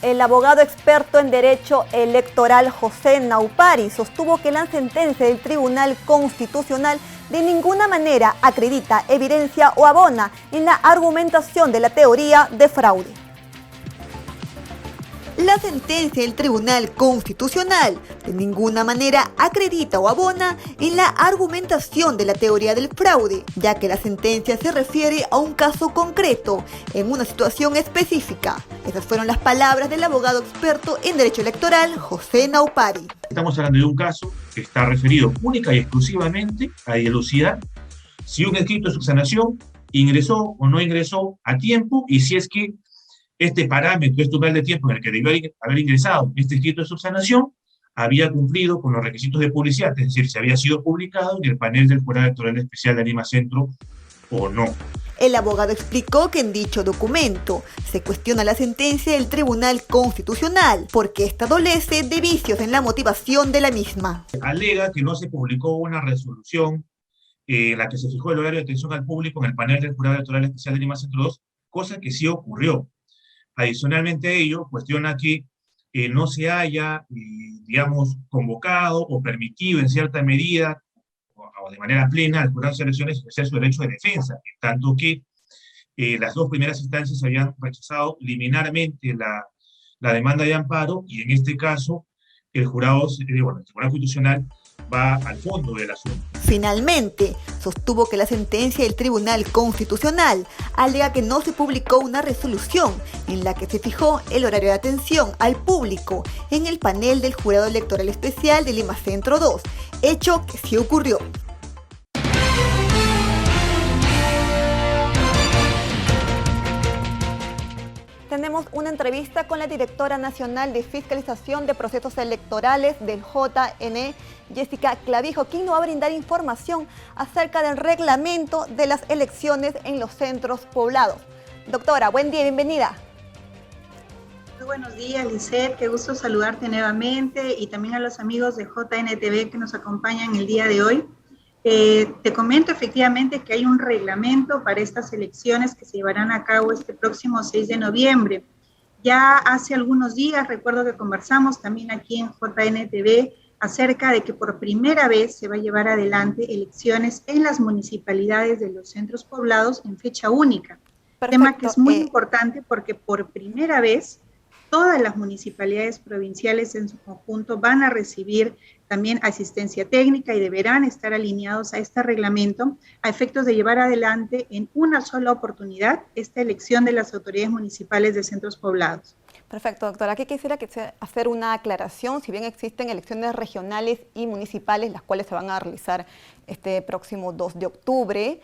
El abogado experto en Derecho Electoral José Naupari sostuvo que la sentencia del Tribunal Constitucional de ninguna manera acredita, evidencia o abona en la argumentación de la teoría de fraude. La sentencia del Tribunal Constitucional de ninguna manera acredita o abona en la argumentación de la teoría del fraude, ya que la sentencia se refiere a un caso concreto, en una situación específica. Esas fueron las palabras del abogado experto en Derecho Electoral, José Naupari. Estamos hablando de un caso que está referido única y exclusivamente a dilucidar si un escrito de subsanación ingresó o no ingresó a tiempo y si es que este parámetro, este umbral de tiempo en el que debió haber ingresado este escrito de subsanación, había cumplido con los requisitos de publicidad, es decir, si había sido publicado en el panel del Jurado Electoral Especial de Lima Centro o no. El abogado explicó que en dicho documento se cuestiona la sentencia del Tribunal Constitucional porque esta adolece de vicios en la motivación de la misma. Alega que no se publicó una resolución en la que se fijó el horario de atención al público en el panel del Jurado Electoral Especial de Lima Centro 2, cosa que sí ocurrió. Adicionalmente a ello, cuestiona que no se haya, digamos, convocado o permitido en cierta medida o de manera plena al jurado de elecciones ejercer su derecho de defensa, en tanto que las dos primeras instancias habían rechazado liminarmente la demanda de amparo y en este caso el jurado, el Tribunal Constitucional va al fondo del asunto. Finalmente, sostuvo que la sentencia del Tribunal Constitucional alega que no se publicó una resolución en la que se fijó el horario de atención al público en el panel del Jurado Electoral Especial de Lima Centro 2, hecho que sí ocurrió. Tenemos una entrevista con la directora nacional de Fiscalización de Procesos Electorales del JNE, Jessica Clavijo, quien nos va a brindar información acerca del reglamento de las elecciones en los centros poblados. Doctora, buen día, bienvenida. Muy buenos días, Lisette, qué gusto saludarte nuevamente y también a los amigos de JNTV que nos acompañan el día de hoy. Te comento efectivamente que hay un reglamento para estas elecciones que se llevarán a cabo este próximo 6 de noviembre. Ya hace algunos días recuerdo que conversamos también aquí en JNTV acerca de que por primera vez se va a llevar adelante elecciones en las municipalidades de los centros poblados en fecha única. Perfecto. Tema que es muy importante porque por primera vez Todas las municipalidades provinciales en su conjunto van a recibir también asistencia técnica y deberán estar alineados a este reglamento a efectos de llevar adelante en una sola oportunidad esta elección de las autoridades municipales de centros poblados. Perfecto, doctora. Aquí quisiera hacer una aclaración. Si bien existen elecciones regionales y municipales, las cuales se van a realizar este próximo 2 de octubre,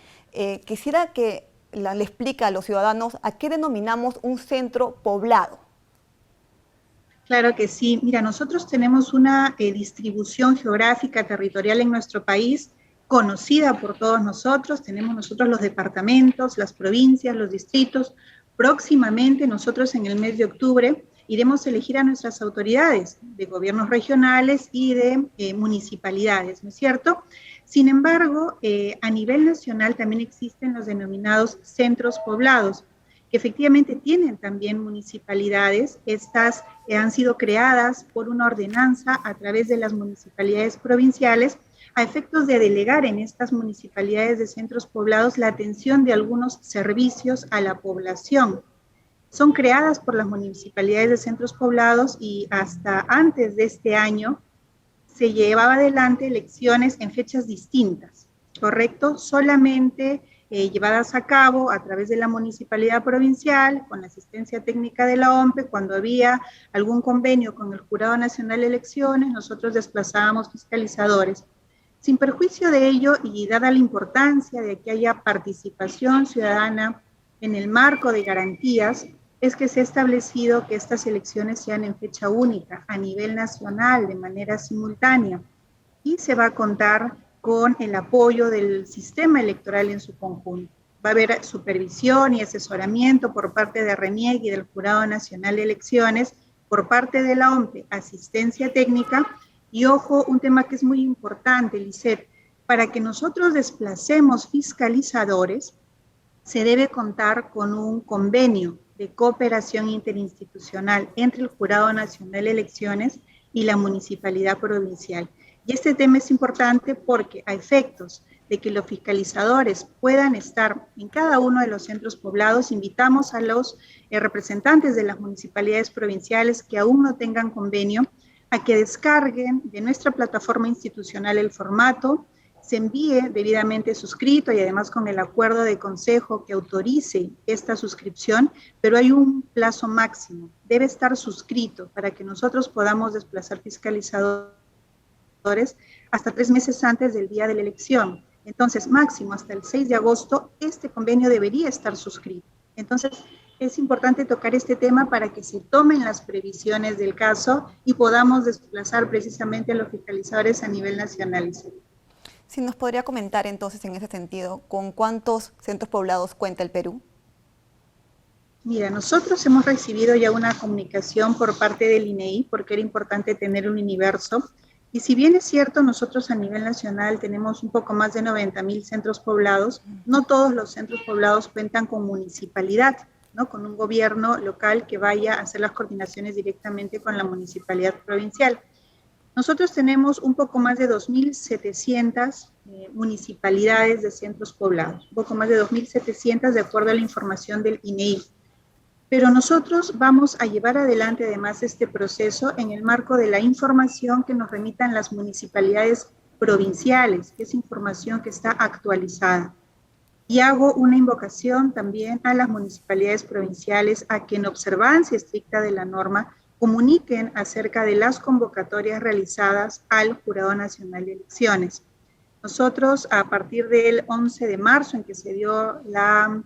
quisiera que le explique a los ciudadanos a qué denominamos un centro poblado. Claro que sí. Mira, nosotros tenemos una distribución geográfica territorial en nuestro país conocida por todos nosotros. Tenemos nosotros los departamentos, las provincias, los distritos. Próximamente nosotros en el mes de octubre iremos a elegir a nuestras autoridades de gobiernos regionales y de municipalidades, ¿no es cierto? Sin embargo, a nivel nacional también existen los denominados centros poblados, que efectivamente tienen también municipalidades. Estas han sido creadas por una ordenanza a través de las municipalidades provinciales a efectos de delegar en estas municipalidades de centros poblados la atención de algunos servicios a la población. Son creadas por las municipalidades de centros poblados y hasta antes de este año se llevaba adelante elecciones en fechas distintas, ¿correcto? Solamente llevadas a cabo a través de la municipalidad provincial, con la asistencia técnica de la OMPE. Cuando había algún convenio con el Jurado Nacional de Elecciones, nosotros desplazábamos fiscalizadores. Sin perjuicio de ello, y dada la importancia de que haya participación ciudadana en el marco de garantías, es que se ha establecido que estas elecciones sean en fecha única, a nivel nacional, de manera simultánea, y se va a contar con el apoyo del sistema electoral en su conjunto. Va a haber supervisión y asesoramiento por parte de RENIEC y del Jurado Nacional de Elecciones, por parte de la OMPE, asistencia técnica, y ojo, un tema que es muy importante, Lisset, para que nosotros desplacemos fiscalizadores, se debe contar con un convenio de cooperación interinstitucional entre el Jurado Nacional de Elecciones y la Municipalidad Provincial. Y este tema es importante porque a efectos de que los fiscalizadores puedan estar en cada uno de los centros poblados, invitamos a los representantes de las municipalidades provinciales que aún no tengan convenio a que descarguen de nuestra plataforma institucional el formato, se envíe debidamente suscrito y además con el acuerdo de consejo que autorice esta suscripción, pero hay un plazo máximo, debe estar suscrito para que nosotros podamos desplazar fiscalizadores hasta 3 meses antes del día de la elección. Entonces, máximo hasta el 6 de agosto, este convenio debería estar suscrito. Entonces, es importante tocar este tema para que se tomen las previsiones del caso y podamos desplazar precisamente a los fiscalizadores a nivel nacional. Si nos podría comentar entonces en ese sentido, ¿con cuántos centros poblados cuenta el Perú? Mira, nosotros hemos recibido ya una comunicación por parte del INEI porque era importante tener un universo. Y si bien es cierto, nosotros a nivel nacional tenemos un poco más de 90.000 centros poblados, no todos los centros poblados cuentan con municipalidad, ¿no? Con un gobierno local que vaya a hacer las coordinaciones directamente con la municipalidad provincial. Nosotros tenemos un poco más de 2.700 municipalidades de centros poblados, un poco más de 2.700 de acuerdo a la información del INEI. Pero nosotros vamos a llevar adelante además este proceso en el marco de la información que nos remitan las municipalidades provinciales, que es información que está actualizada. Y hago una invocación también a las municipalidades provinciales a que en observancia estricta de la norma comuniquen acerca de las convocatorias realizadas al Jurado Nacional de Elecciones. Nosotros, a partir del 11 de marzo, en que se dio la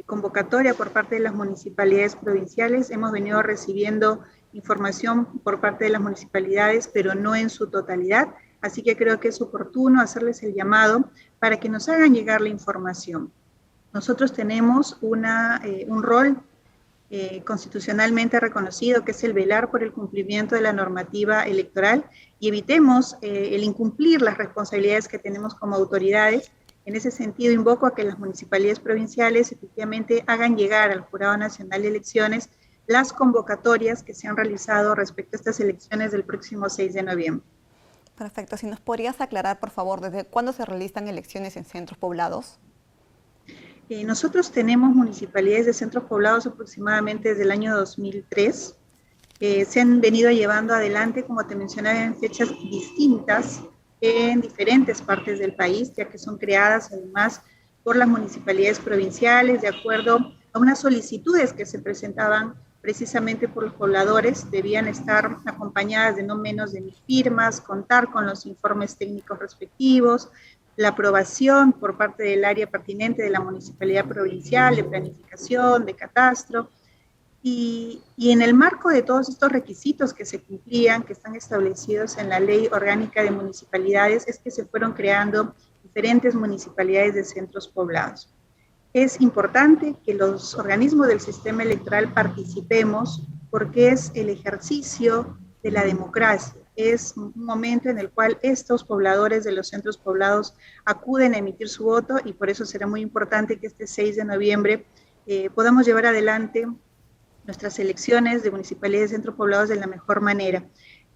convocatoria por parte de las municipalidades provinciales, hemos venido recibiendo información por parte de las municipalidades, pero no en su totalidad, así que creo que es oportuno hacerles el llamado para que nos hagan llegar la información. Nosotros tenemos un rol constitucionalmente reconocido, que es el velar por el cumplimiento de la normativa electoral y evitemos el incumplir las responsabilidades que tenemos como autoridades. En ese sentido, invoco a que las municipalidades provinciales efectivamente hagan llegar al Jurado Nacional de Elecciones las convocatorias que se han realizado respecto a estas elecciones del próximo 6 de noviembre. Perfecto. Si nos podrías aclarar, por favor, ¿desde cuándo se realizan elecciones en centros poblados? Nosotros tenemos municipalidades de centros poblados aproximadamente desde el año 2003. se han venido llevando adelante, como te mencionaba, en fechas distintas en diferentes partes del país, ya que son creadas además por las municipalidades provinciales, de acuerdo a unas solicitudes que se presentaban precisamente por los pobladores. Debían estar acompañadas de no menos de 1.000 firmas, contar con los informes técnicos respectivos, la aprobación por parte del área pertinente de la municipalidad provincial, de planificación, de catastro, y en el marco de todos estos requisitos que se cumplían, que están establecidos en la Ley Orgánica de Municipalidades, es que se fueron creando diferentes municipalidades de centros poblados. Es importante que los organismos del sistema electoral participemos porque es el ejercicio de la democracia. Es un momento en el cual estos pobladores de los centros poblados acuden a emitir su voto, y por eso será muy importante que este 6 de noviembre podamos llevar adelante nuestras elecciones de municipalidades de centros poblados de la mejor manera.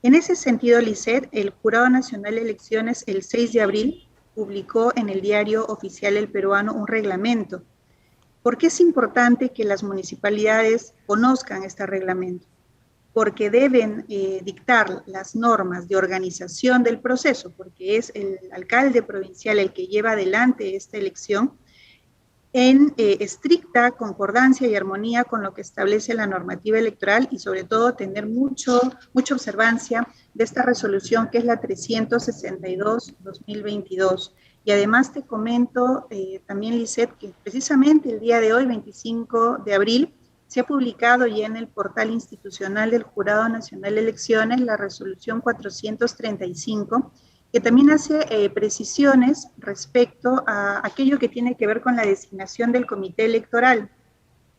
En ese sentido, Lisset, el Jurado Nacional de Elecciones, el 6 de abril, publicó en el Diario Oficial El Peruano un reglamento. ¿Por qué es importante que las municipalidades conozcan este reglamento? Porque deben dictar las normas de organización del proceso, porque es el alcalde provincial el que lleva adelante esta elección, en estricta concordancia y armonía con lo que establece la normativa electoral, y sobre todo tener mucha observancia de esta resolución, que es la 362-2022. Y además te comento también, Lisset, que precisamente el día de hoy, 25 de abril, se ha publicado ya en el portal institucional del Jurado Nacional de Elecciones la resolución 435, que también hace precisiones respecto a aquello que tiene que ver con la designación del comité electoral.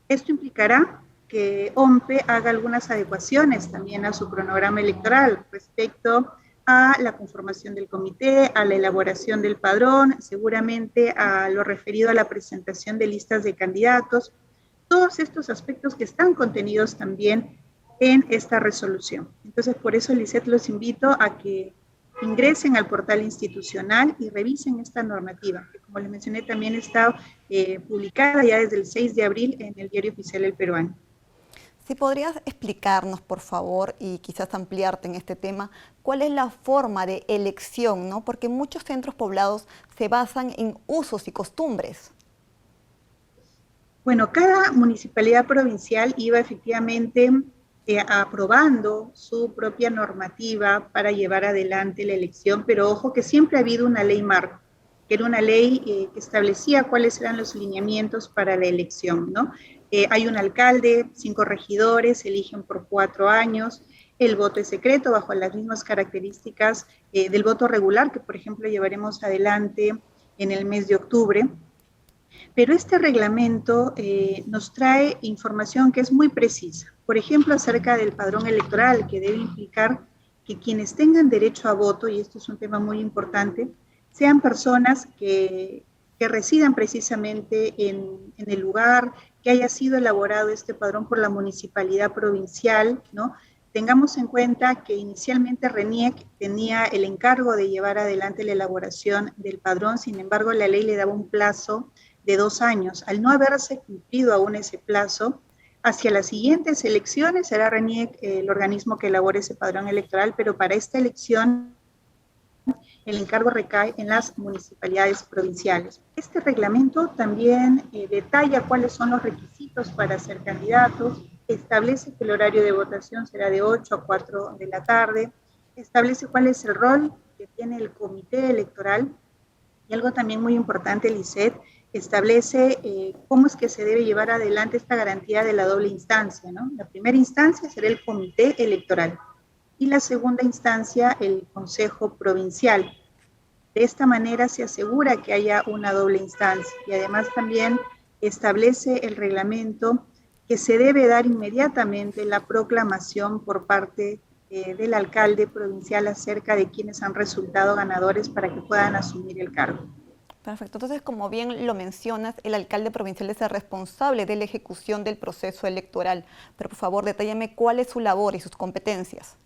Esto implicará que OMPE haga algunas adecuaciones también a su cronograma electoral respecto a la conformación del comité, a la elaboración del padrón, seguramente a lo referido a la presentación de listas de candidatos, todos estos aspectos que están contenidos también en esta resolución. Entonces, por eso, Lisset, los invito a que ingresen al portal institucional y revisen esta normativa, que, como les mencioné, también está publicada ya desde el 6 de abril en el Diario Oficial El Peruano. Si podrías explicarnos, por favor, y quizás ampliarte en este tema, cuál es la forma de elección, ¿no? Porque muchos centros poblados se basan en usos y costumbres. Bueno, cada municipalidad provincial iba efectivamente aprobando su propia normativa para llevar adelante la elección, pero ojo que siempre ha habido una ley marco, que era una ley que establecía cuáles eran los lineamientos para la elección, ¿no? Hay un alcalde, 5 regidores, se eligen por 4 años, el voto es secreto bajo las mismas características del voto regular, que por ejemplo llevaremos adelante en el mes de octubre. Pero este reglamento nos trae información que es muy precisa. Por ejemplo, acerca del padrón electoral, que debe implicar que quienes tengan derecho a voto, y esto es un tema muy importante, sean personas que residan precisamente en el lugar, que haya sido elaborado este padrón por la municipalidad provincial, ¿no? Tengamos en cuenta que inicialmente RENIEC tenía el encargo de llevar adelante la elaboración del padrón, sin embargo la ley le daba un plazo de 2 años. Al no haberse cumplido aún ese plazo, hacia las siguientes elecciones será RENIEC el organismo que elabore ese padrón electoral, pero para esta elección el encargo recae en las municipalidades provinciales. Este reglamento también detalla cuáles son los requisitos para ser candidatos, establece que el horario de votación será de 8 a 4 de la tarde, establece cuál es el rol que tiene el comité electoral, y algo también muy importante, Lisset, establece cómo es que se debe llevar adelante esta garantía de la doble instancia, ¿no? La primera instancia será el comité electoral y la segunda instancia el Consejo Provincial. De esta manera se asegura que haya una doble instancia, y además también establece el reglamento que se debe dar inmediatamente la proclamación por parte del alcalde provincial acerca de quienes han resultado ganadores para que puedan asumir el cargo. Perfecto. Entonces, como bien lo mencionas, el alcalde provincial es el responsable de la ejecución del proceso electoral. Pero, por favor, detállame cuál es su labor y sus competencias.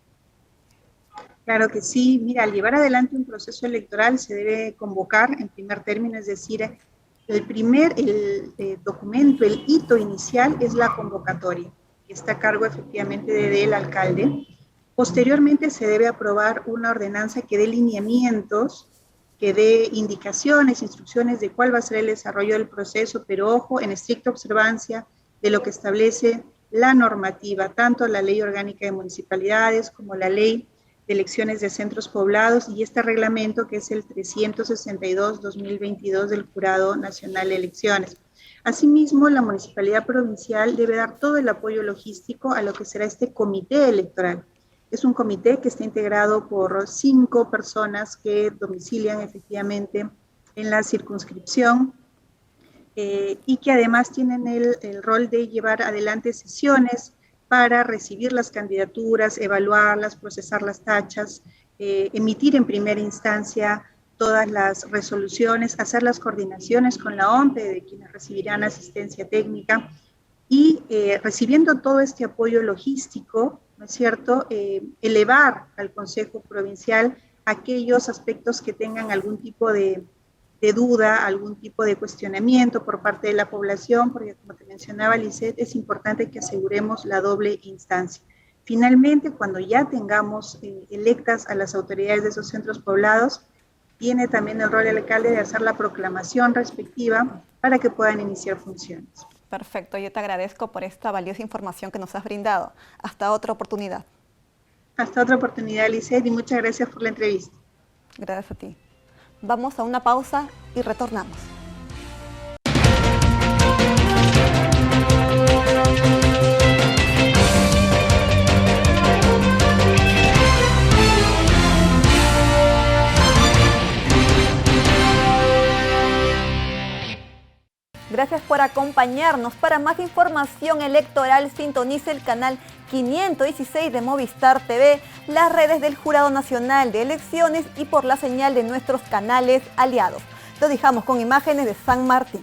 Claro que sí. Mira, al llevar adelante un proceso electoral se debe convocar en primer término, es decir, el documento, el hito inicial es la convocatoria, que está a cargo efectivamente del alcalde. Posteriormente se debe aprobar una ordenanza que dé lineamientos, que dé indicaciones, instrucciones de cuál va a ser el desarrollo del proceso, pero ojo, en estricta observancia de lo que establece la normativa, tanto la Ley Orgánica de Municipalidades como la Ley de Elecciones de Centros Poblados y este reglamento que es el 362-2022 del Jurado Nacional de Elecciones. Asimismo, la Municipalidad Provincial debe dar todo el apoyo logístico a lo que será este comité electoral. Es un comité que está integrado por 5 personas que domicilian efectivamente en la circunscripción y que además tienen el rol de llevar adelante sesiones para recibir las candidaturas, evaluarlas, procesar las tachas, emitir en primera instancia todas las resoluciones, hacer las coordinaciones con la OMPE de quienes recibirán asistencia técnica y recibiendo todo este apoyo logístico, ¿no es cierto?, elevar al Consejo Provincial aquellos aspectos que tengan algún tipo de duda, algún tipo de cuestionamiento por parte de la población, porque como te mencionaba, Lisette, es importante que aseguremos la doble instancia. Finalmente, cuando ya tengamos electas a las autoridades de esos centros poblados, tiene también el rol del alcalde de hacer la proclamación respectiva para que puedan iniciar funciones. Perfecto, yo te agradezco por esta valiosa información que nos has brindado. Hasta otra oportunidad. Hasta otra oportunidad, Lisette, y muchas gracias por la entrevista. Gracias a ti. Vamos a una pausa y retornamos. Gracias por acompañarnos. Para más información electoral, sintonice el canal 516 de Movistar TV, las redes del Jurado Nacional de Elecciones y por la señal de nuestros canales aliados. Lo dejamos con imágenes de San Martín.